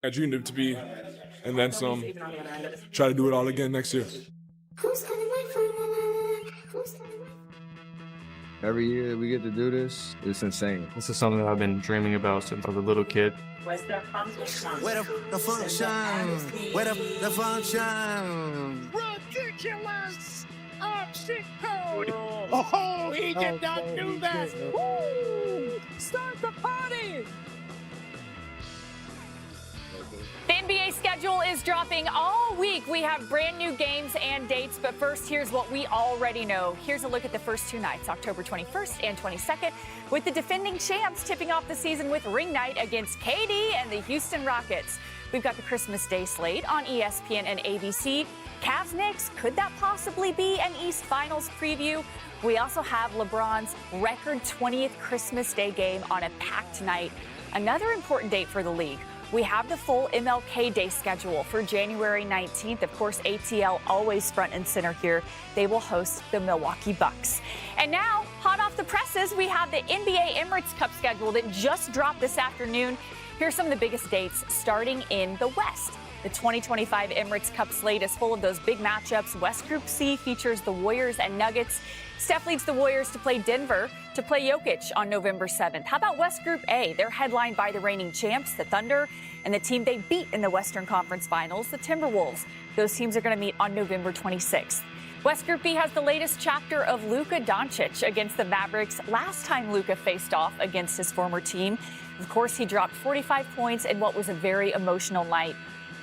I dreamed it to be, and then some. Try to do it all again next year. Every year we get to do this, it's insane. This is something that I've been dreaming about since I was a little kid. Where the function? Where the function? Ridiculous! Oh, he did not do that! Woo! Start the party! The NBA schedule is dropping all week. We have brand new games and dates, but first, here's what we already know. Here's a look at the first two nights, October 21st and 22nd, with the defending champs tipping off the season with ring night against KD and the Houston Rockets. We've got the Christmas Day slate on ESPN and ABC. Cavs Knicks, could that possibly be an East Finals preview? We also have LeBron's record 20th Christmas Day game on a packed night. Another important date for the league. We have the full MLK Day schedule for January 19th. Of course, ATL always front and center here. They will host the Milwaukee Bucks. And now, hot off the presses, we have the NBA Emirates Cup schedule that just dropped this afternoon. Here's some of the biggest dates starting in the West. The 2025 Emirates Cup slate is full of those big matchups. West Group C features the Warriors and Nuggets. Steph leads the Warriors to play Denver to play Jokic on November 7th. How about West Group A? They're headlined by the reigning champs, the Thunder, and the team they beat in the Western Conference Finals, the Timberwolves. Those teams are going to meet on November 26th. West Group B has the latest chapter of Luka Doncic against the Mavericks. Last time Luka faced off against his former team, of course, he dropped 45 points in what was a very emotional night.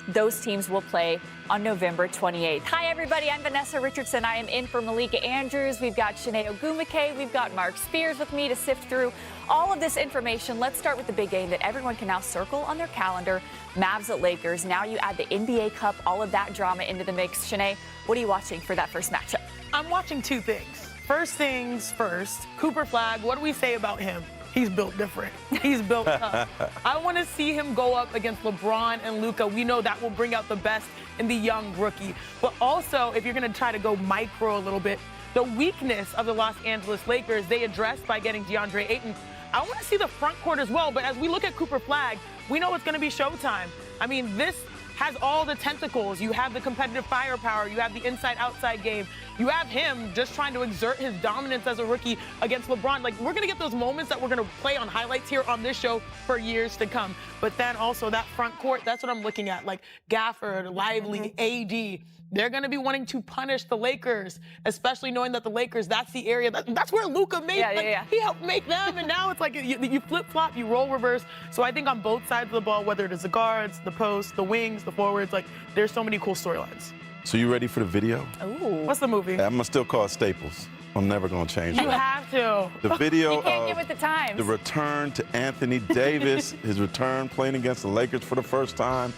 Those teams will play on November 28th. Hi, everybody. I'm Vanessa Richardson. I am in for Malika Andrews. We've got Shanae Ogumake. We've got Mark Spears with me to sift through all of this information. Let's start with the big game that everyone can now circle on their calendar, Mavs at Lakers. Now you add the NBA Cup, all of that drama into the mix. Shanae, what are you watching for that first matchup? I'm watching two things. First things first, Cooper Flag, what do we say about him? He's built different. He's built tough. I want to see him go up against LeBron and Luka. We know that will bring out the best in the young rookie. But also, if you're going to try to go micro a little bit, the weakness of the Los Angeles Lakers, they addressed by getting DeAndre Ayton. I want to see the front court as well. But as we look at Cooper Flag, we know it's going to be showtime. I mean, this has all the tentacles. You have the competitive firepower. You have the inside-outside game. You have him just trying to exert his dominance as a rookie against LeBron. Like, we're going to get those moments that we're going to play on highlights here on this show for years to come. But then also that front court, that's what I'm looking at. Like Gafford, Lively, AD. They're going to be wanting to punish the Lakers, especially knowing that the Lakers, that's the area, that's where Luka made, he helped make them, and now it's like you flip-flop, you roll reverse. So I think on both sides of the ball, whether it is the guards, the posts, the wings, the forwards, like there's so many cool storylines. So you ready for the video? Ooh. What's the movie? I'm going to still call it Staples. I'm never going to change that. You have to. The video you can't of get with the times. The return to Anthony Davis, his return playing against the Lakers for the first time.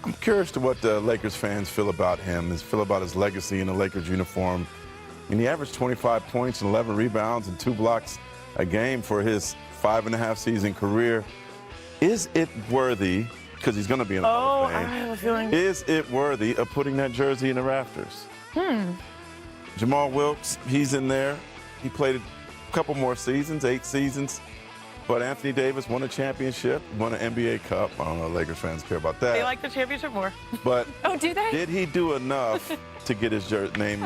I'm curious to what the Lakers fans feel about him, feel about his legacy in the Lakers uniform. I mean, he averaged 25 points and 11 rebounds and 2 blocks a game for his 5.5 season career. Is it worthy, because he's going to be in the Hall of Fame, I have a feeling. is it worthy of putting that jersey in the rafters? Jamal Wilkes, he's in there. He played a couple more seasons, 8 seasons. But Anthony Davis won a championship, won an NBA Cup. I don't know if Lakers fans care about that. They like the championship more. But oh, do they? Did he do enough to get his name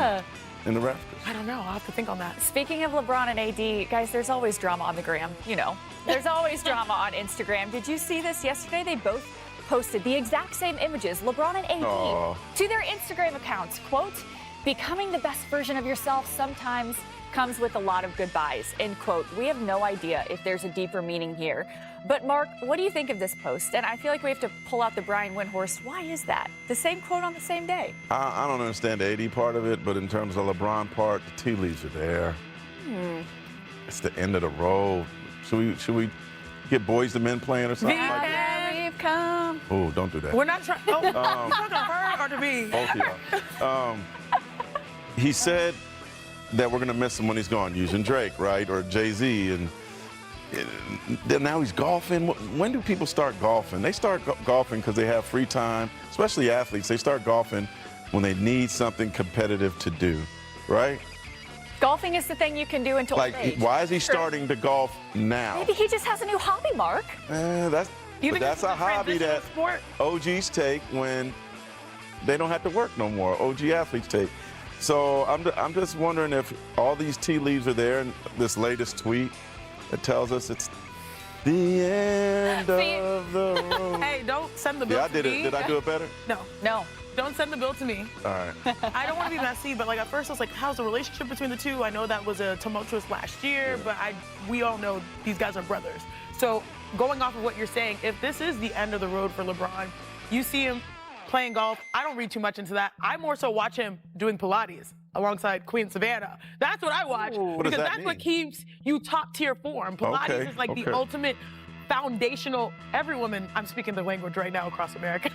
in the rafters? I don't know. I'll have to think on that. Speaking of LeBron and AD, guys, there's always drama on the gram, you know. There's always drama on Instagram. Did you see this yesterday? They both posted the exact same images, LeBron and AD, to their Instagram accounts. Quote, becoming the best version of yourself sometimes comes with a lot of goodbyes, end quote. We have no idea if there's a deeper meaning here. But Mark, what do you think of this post? And I feel like we have to pull out the Brian Windhorst. Why is that? The same quote on the same day. I don't understand the AD part of it, but in terms of the LeBron part, the tea leaves are there. It's the end of the road. Should we get Boys to Men playing or something like that? We've come. Oh, don't do that. We're not trying. Oh, talking to her or to me? Both of y'all. He said that we're going to miss him when he's gone, using Drake, right, or Jay-Z, and then now he's golfing. When do people start golfing? They start golfing because they have free time, especially athletes. They start golfing when they need something competitive to do, right? Golfing is the thing you can do until like, why is he starting to golf now? Maybe he just has a new hobby, Mark. That's You But think that's this is a hobby transitional that sport? OGs take when they don't have to work no more. OG athletes take. So I'm just wondering if all these tea leaves are there in this latest tweet that tells us it's the end of the road. Hey, don't send the bill Yeah, I to did me. it. Did I do it better? No. Don't send the bill to me. All right. I don't want to be messy, but like at first I was like, how's the relationship between the two? I know that was a tumultuous last year, but we all know these guys are brothers. So going off of what you're saying, if this is the end of the road for LeBron, you see him playing golf. I don't read too much into that. I more so watch him doing Pilates alongside Queen Savannah. That's what I watch because that's what keeps you top tier form. Pilates is like the ultimate foundational. Every woman, I'm speaking the language right now across America.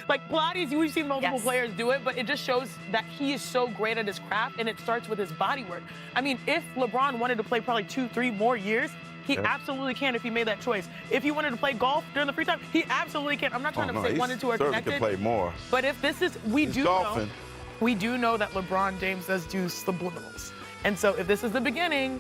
Like Pilates, we've seen multiple players do it, but it just shows that he is so great at his craft, and it starts with his body work. I mean, if LeBron wanted to play probably 2-3 more years, he absolutely can if he made that choice. If he wanted to play golf during the free time, he absolutely can. I'm not trying to say one and two are connected. Can play more. But if this is, we do know that LeBron James does do subliminals. And so if this is the beginning,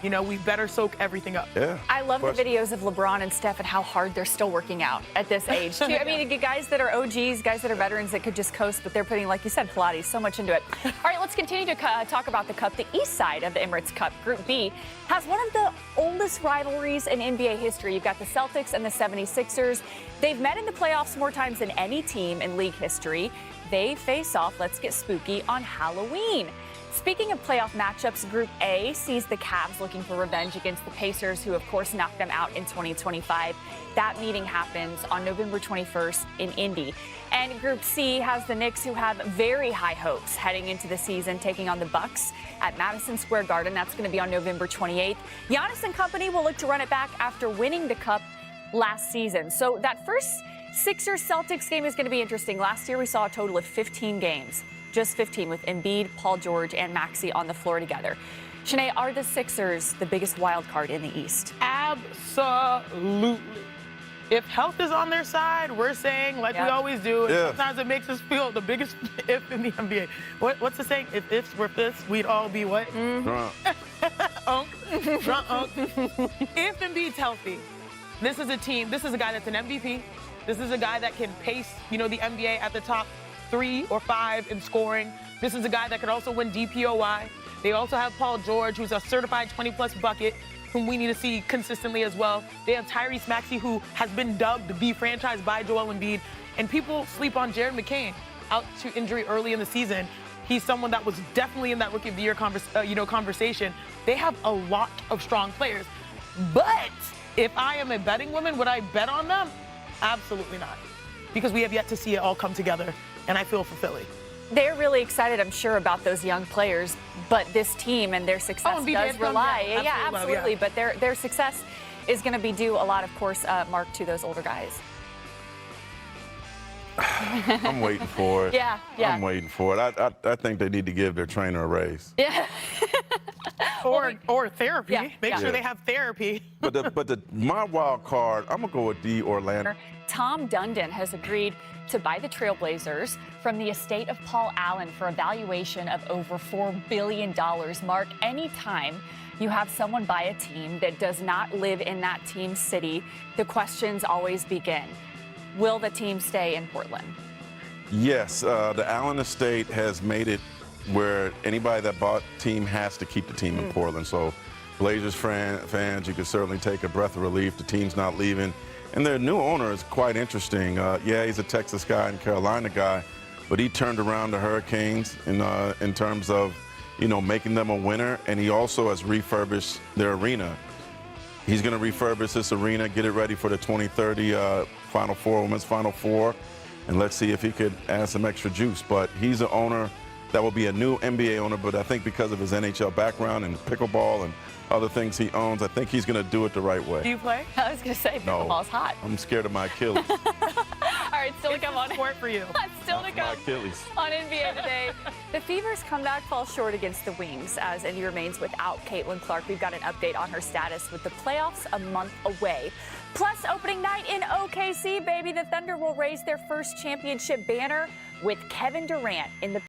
you know, we better soak everything up. Yeah. I love the videos of LeBron and Steph and how hard they're still working out at this age, too. I mean, guys that are OGs, guys that are veterans that could just coast, but they're putting, like you said, Pilates, so much into it. All right, let's continue to talk about the Cup. The east side of the Emirates Cup, Group B, has one of the oldest rivalries in NBA history. You've got the Celtics and the 76ers. They've met in the playoffs more times than any team in league history. They face off, let's get spooky, on Halloween. Speaking of playoff matchups, Group A sees the Cavs looking for revenge against the Pacers, who of course knocked them out in 2025. That meeting happens on November 21st in Indy. And Group C has the Knicks, who have very high hopes heading into the season, taking on the Bucks at Madison Square Garden. That's going to be on November 28th. Giannis and company will look to run it back after winning the Cup last season. So that first Sixers-Celtics game is going to be interesting. Last year we saw a total of 15 games. Just 15 with Embiid, Paul George, and Maxey on the floor together. Shanae, are the Sixers the biggest wild card in the East? Absolutely. If health is on their side, we're saying, like we always do, and sometimes it makes us feel the biggest if in the NBA. What's the saying? If ifs were fifths, we'd all be what? Drunk. Drunk. If Embiid's healthy, this is a team, this is a guy that's an MVP. This is a guy that can pace, you know, the NBA at the top 3 or 5 in scoring. This is a guy that could also win DPOY. They also have Paul George, who's a certified 20-plus bucket, whom we need to see consistently as well. They have Tyrese Maxey, who has been dubbed the franchise by Joel Embiid. And people sleep on Jared McCain, out to injury early in the season. He's someone that was definitely in that Rookie of the Year conversation. They have a lot of strong players. But if I am a betting woman, would I bet on them? Absolutely not. Because we have yet to see it all come together. And I feel for Philly. They're really excited, I'm sure, about those young players, but this team and their success does rely. Absolutely. But their success is going to be due a lot, of course, Mark, to those older guys. I'm waiting for it. Yeah. I'm waiting for it. I think they need to give their trainer a raise. Yeah. or therapy. Make sure they have therapy. But my wild card, I'm gonna go with the Orlando. Tom Dundon has agreed to buy the Trailblazers from the estate of Paul Allen for a valuation of over $4 billion. Mark, anytime you have someone buy a team that does not live in that team's city, the questions always begin. Will the team stay in Portland? Yes, the Allen estate has made it where anybody that bought team has to keep the team in Portland. So Blazers fans, you can certainly take a breath of relief. The team's not leaving. And their new owner is quite interesting. He's a Texas guy and Carolina guy, but he turned around the Hurricanes in terms of, making them a winner. And he also has refurbished their arena. He's going to refurbish this arena, get it ready for the 2030 Final Four, Women's Final Four. And let's see if he could add some extra juice. But he's an owner that will be a new NBA owner, but I think because of his NHL background and pickleball and other things he owns, I think he's going to do it the right way. Do you play? I was going to say, pickleball's hot. I'm scared of my Achilles. All right, still to come on sport for you. Still to come my Achilles. On NBA Today. The Fever's comeback falls short against the Wings as Indy remains without Caitlin Clark. We've got an update on her status with the playoffs a month away. Plus, opening night in OKC, baby, the Thunder will raise their first championship banner with Kevin Durant in the